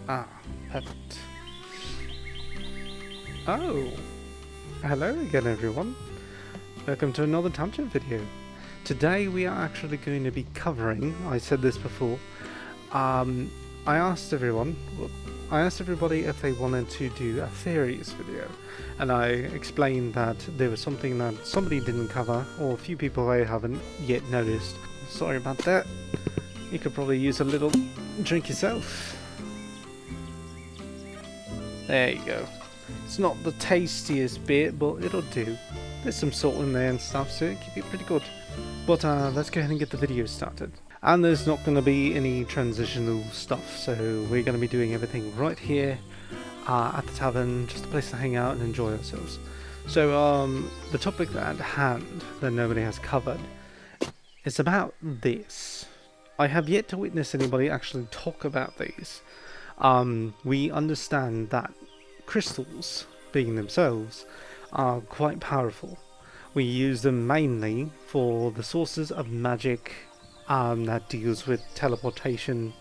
Ah, perfect. Oh, hello again everyone. Welcome to another Township video. Today we are actually going to be covering, I said this before, I asked everybody if they wanted to do a theories video, and I explained that there was something that somebody didn't cover, or a few people I haven't yet noticed. Sorry about that. You could probably use a little drink yourself. There you go. It's not the tastiest bit, but it'll do. There's some salt in there and stuff, so it could be pretty good. But let's go ahead and get the video started. And there's not going to be any transitional stuff, so we're going to be doing everything right here at the tavern, just a place to hang out and enjoy ourselves. So the topic at hand that nobody has covered is about this. I have yet to witness anybody actually talk about these. We understand that crystals, being themselves, are quite powerful. We use them mainly for the sources of magic that deals with teleportation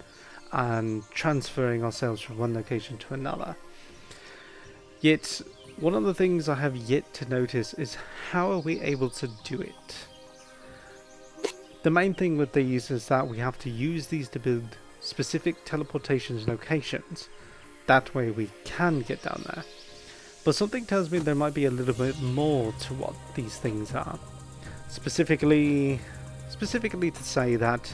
and transferring ourselves from one location to another. Yet, one of the things I have yet to notice is how are we able to do it? The main thing with these is that we have to use these to build specific teleportation locations. That way we can get down there. But something tells me there might be a little bit more to what these things are. Specifically to say that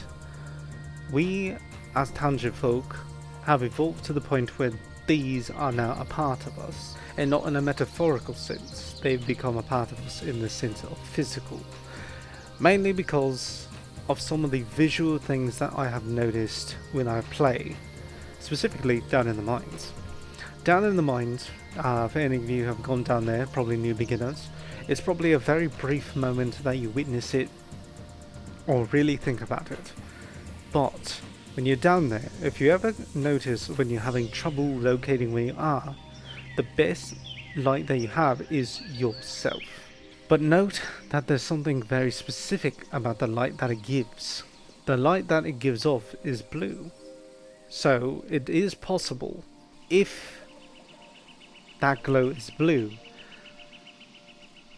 we as township folk have evolved to the point where these are now a part of us, and not in a metaphorical sense. They've become a part of us in the sense of physical. Mainly because of some of the visual things that I have noticed when I play, specifically down in the mines. Down in the mines, for any of you who have gone down there, probably new beginners, it's probably a very brief moment that you witness it or really think about it. But when you're down there, if you ever notice when you're having trouble locating where you are, the best light that you have is yourself. But note that there's something very specific about the light that it gives. The light that it gives off is blue. So it is possible, if that glow is blue,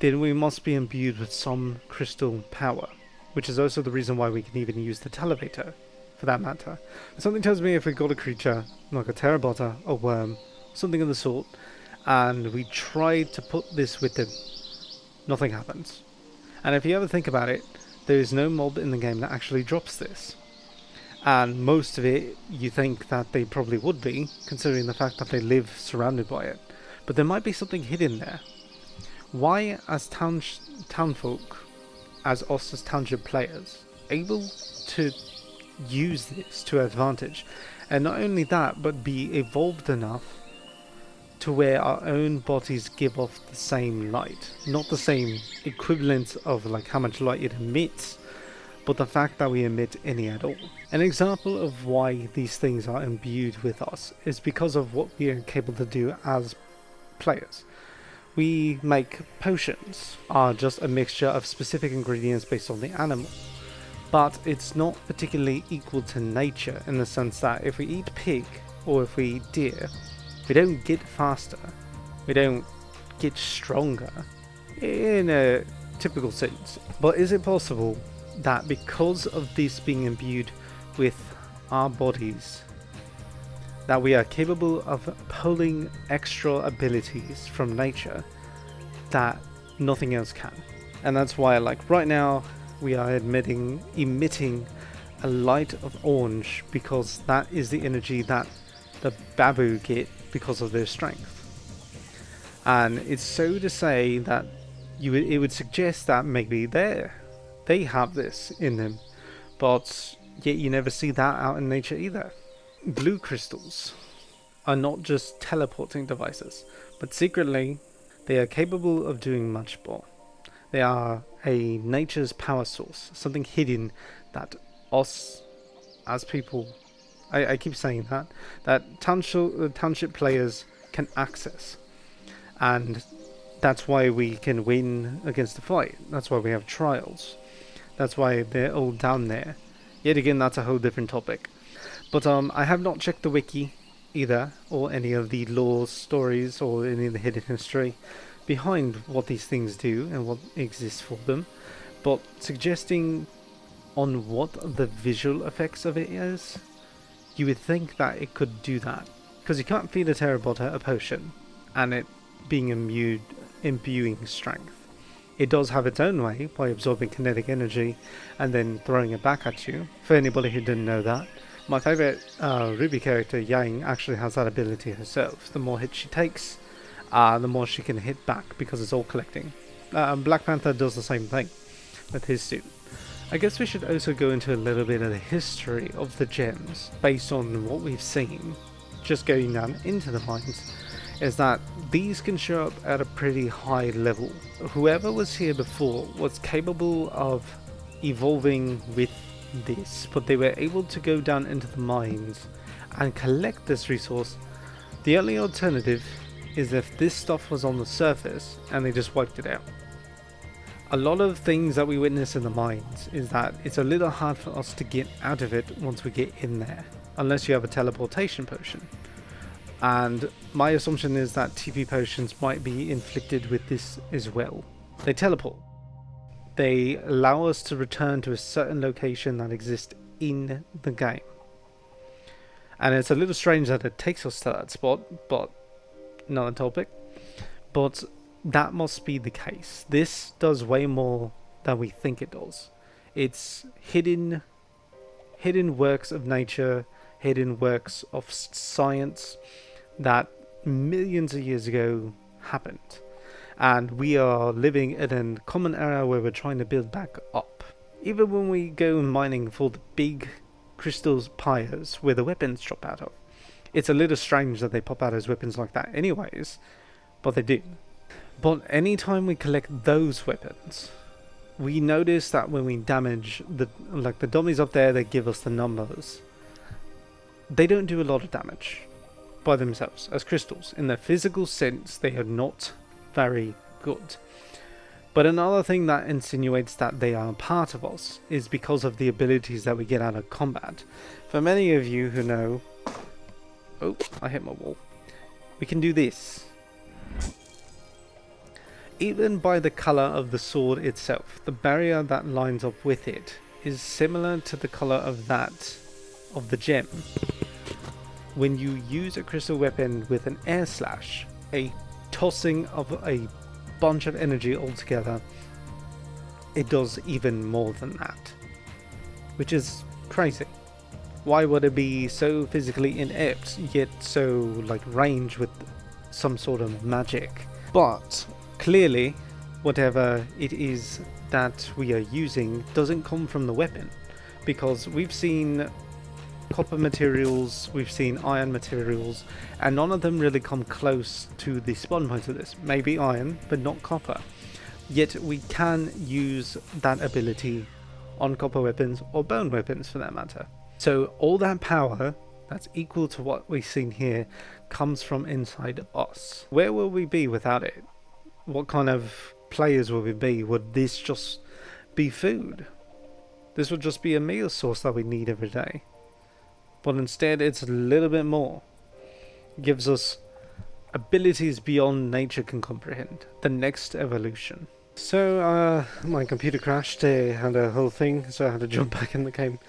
then we must be imbued with some crystal power, which is also the reason why we can even use the televator, for that matter. Something tells me if we got a creature, like a terrabotta, a worm, something of the sort, and we tried to put this with them, nothing happens. And if you ever think about it, there is no mob in the game that actually drops this. And most of it, you think that they probably would be, considering the fact that they live surrounded by it. But there might be something hidden there. Why, as townfolk, as us as township players, able to use this to advantage? And not only that, but be evolved enough to where our own bodies give off the same light. Not the same equivalent of like how much light it emits, but the fact that we emit any at all. An example of why these things are imbued with us is because of what we are capable to do as players. We make potions, are just a mixture of specific ingredients based on the animal. But it's not particularly equal to nature in the sense that if we eat pig or if we eat deer, we don't get faster, we don't get stronger in a typical sense. But is it possible that because of this being imbued with our bodies, that we are capable of pulling extra abilities from nature that nothing else can? And that's why, like right now, we are emitting a light of orange, because that is the energy that the babu get because of their strength. And it's so to say that it would suggest that maybe they have this in them, but yet you never see that out in nature either. Blue crystals are not just teleporting devices, but secretly they are capable of doing much more. They are a nature's power source, something hidden that us as people, I keep saying that township players can access. And that's why we can win against the fight. That's why we have trials. That's why they're all down there. Yet again, that's a whole different topic. But I have not checked the wiki either, or any of the lore stories or any of the hidden history behind what these things do and what exists for them, but suggesting on what the visual effects of it is, you would think that it could do that. Because you can't feed a Terrabota a potion and it being imbuing strength. It does have its own way by absorbing kinetic energy and then throwing it back at you. For anybody who didn't know that, my favourite Ruby character, Yang, actually has that ability herself. The more hits she takes, the more she can hit back because it's all collecting. Black Panther does the same thing with his suit. I guess we should also go into a little bit of the history of the gems based on what we've seen just going down into the mines, is that these can show up at a pretty high level. Whoever was here before was capable of evolving with this, but they were able to go down into the mines and collect this resource. The only alternative is if this stuff was on the surface and they just wiped it out. A lot of things that we witness in the mines is that it's a little hard for us to get out of it once we get in there, unless you have a teleportation potion. And my assumption is that TP potions might be inflicted with this as well. They teleport. They allow us to return to a certain location that exists in the game. And it's a little strange that it takes us to that spot, but another topic. But that must be the case. This does way more than we think it does. It's hidden works of nature, hidden works of science that millions of years ago happened. And we are living in a common era where we're trying to build back up. Even when we go mining for the big crystals pyres where the weapons drop out of, it's a little strange that they pop out as weapons like that anyways, but they do. But anytime we collect those weapons, we notice that when we damage the dummies up there that give us the numbers, they don't do a lot of damage by themselves as crystals. In their physical sense, they are not very good. But another thing that insinuates that they are part of us is because of the abilities that we get out of combat. For many of you who know... Oh, I hit my wall. We can do this. Even by the colour of the sword itself, the barrier that lines up with it is similar to the colour of that of the gem. When you use a crystal weapon with an air slash, a tossing of a bunch of energy altogether, it does even more than that, which is crazy. Why would it be so physically inept yet so range with some sort of magic? But clearly whatever it is that we are using doesn't come from the weapon, because we've seen copper materials, we've seen iron materials, and none of them really come close to the spawn point of this. Maybe iron, but not copper. Yet we can use that ability on copper weapons or bone weapons for that matter. So all that power that's equal to what we've seen here comes from inside us. Where will we be without it? What kind of players will we be? Would this just be food? This would just be a meal source that we need every day. But instead it's a little bit more. It gives us abilities beyond nature can comprehend. The next evolution. So my computer crashed, it had a whole thing, so I had to jump back in the game.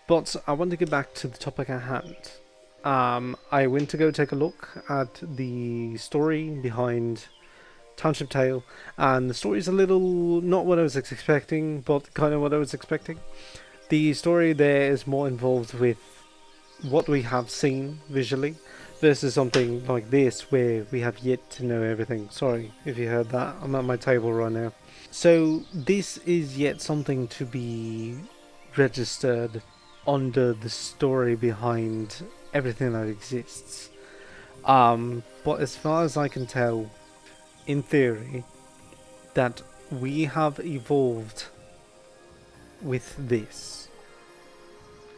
But I want to get back to the topic at hand. I went to go take a look at the story behind Township Tale, and the story is a little not what I was expecting, but kind of what I was expecting. The story there is more involved with what we have seen visually versus something like this where we have yet to know everything. Sorry if you heard that, I'm at my table right now. So this is yet something to be registered under the story behind everything that exists. But as far as I can tell, in theory, that we have evolved with this.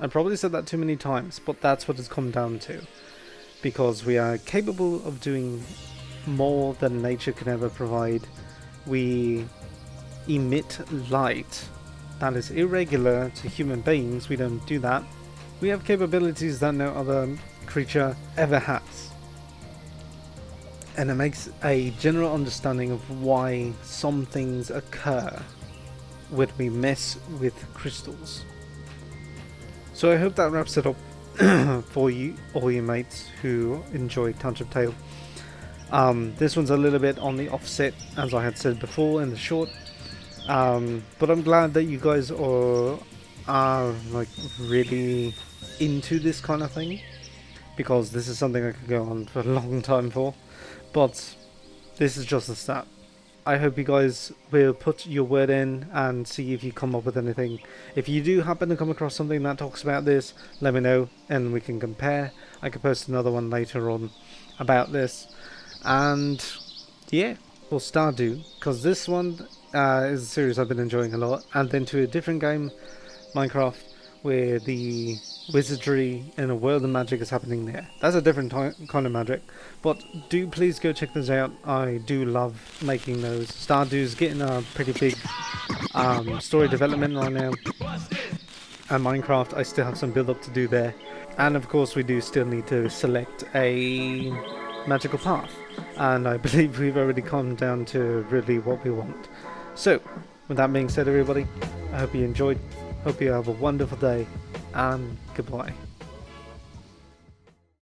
I probably said that too many times, but that's what it's come down to. Because we are capable of doing more than nature can ever provide. We emit light that is irregular to human beings. We don't do that. We have capabilities that no other creature ever has. And it makes a general understanding of why some things occur when we mess with crystals. So I hope that wraps it up for you, all you mates who enjoy Township Tale. This one's a little bit on the offset, as I had said before in the short. But I'm glad that you guys are like really into this kind of thing, because this is something I could go on for a long time for. But this is just the start. I hope you guys will put your word in and see if you come up with anything. If you do happen to come across something that talks about this, let me know and we can compare. I could post another one later on about this. And yeah, we'll Stardew, because this one is a series I've been enjoying a lot. And then to a different game, Minecraft, where the wizardry in a world of magic is happening there. That's a different kind of magic, but do please go check those out. I do love making those. Stardew's getting a pretty big story development right now, and Minecraft I still have some build up to do there, and of course we do still need to select a magical path, and I believe we've already come down to really what we want. So with that being said, everybody, I hope you enjoyed. Hope you have a wonderful day, and goodbye.